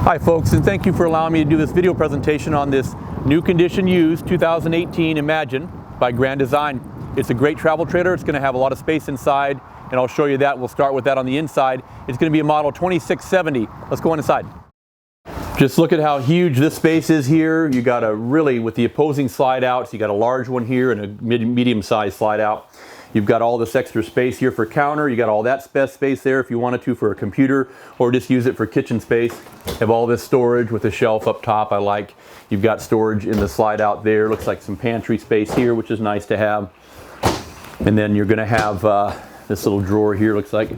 Hi folks, and thank you for allowing me to do this video presentation on this new condition used 2018 Imagine by Grand Design. It's a great travel trailer. It's going to have a lot of space inside, and I'll show you that. We'll start with that on the inside. It's going to be a model 2670. Let's go inside. Just look at how huge this space is here. You got a really, with the opposing slide outs, you got a large one here and a medium sized slide out. You've got all this extra space here for counter. You got all that space there if you wanted to for a computer, or just use it for kitchen space. Have all this storage with a shelf up top I like. You've got storage in the slide out there. Looks like some pantry space here, which is nice to have. And then you're gonna have this little drawer here. Looks like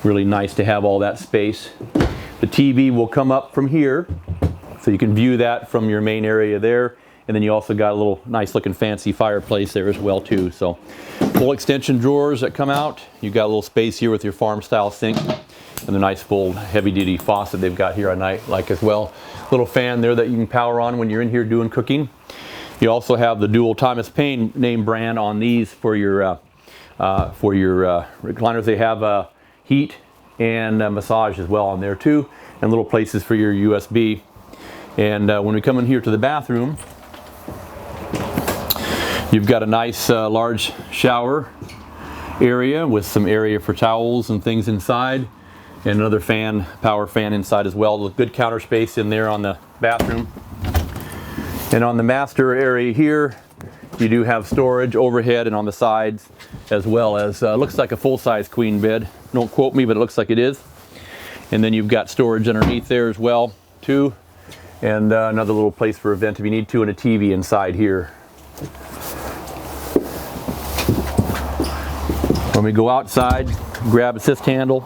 really nice to have all that space. The TV will come up from here, so you can view that from your main area there. And then you also got a little nice looking fancy fireplace there as well too. So full extension drawers that come out. You've got a little space here with your farm style sink and the nice full heavy duty faucet they've got here I like as well. Little fan there that you can power on when you're in here doing cooking. You also have the dual Thomas Paine name brand on these for your recliners. They have heat and massage as well on there too, and little places for your USB. And when we come in here to the bathroom, you've got a nice large shower area with some area for towels and things inside, and another fan, power fan inside as well. Good counter space in there on the bathroom. And on the master area here, you do have storage overhead and on the sides, as well as looks like a full-size queen bed. Don't quote me, but it looks like it is. And then you've got storage underneath there as well too, and another little place for a vent if you need to, and a TV inside here. When we go outside, grab assist handle.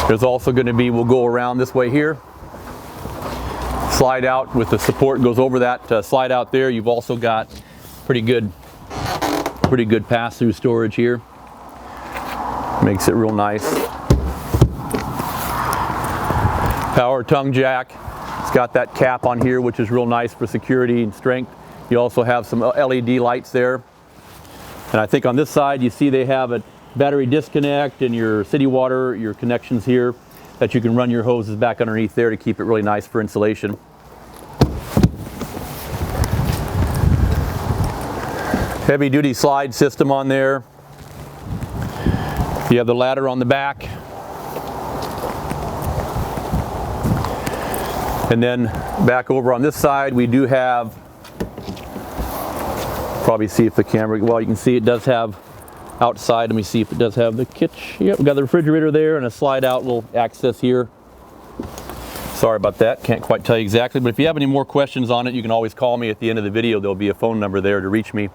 There's also going to be, we'll go around this way here. Slide out with the support goes over that slide out there. You've also got pretty good pass-through storage here. Makes it real nice. Power tongue jack. It's got that cap on here, which is real nice for security and strength. You also have some LED lights there. And I think on this side, you see they have a battery disconnect and your city water, your connections here, that you can run your hoses back underneath there to keep it really nice for insulation. Heavy duty slide system on there. You have the ladder on the back. And then back over on this side, we do have, probably see if the camera, well, you can see it does have outside. Let me see if it does have the kitchen. Yep, we got the refrigerator there and a slide out little access here. Sorry about that, can't quite tell you exactly, but if you have any more questions on it, you can always call me at the end of the video. There'll be a phone number there to reach me.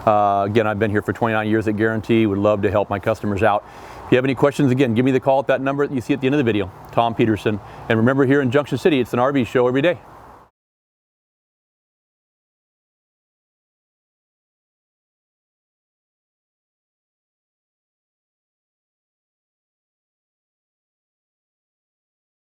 Again, I've been here for 29 years at Guaranty. Would love to help my customers out. If you have any questions, again, give me the call at that number that you see at the end of the video. Tom.Peterson. And remember, here in Junction City, it's an RV show every day.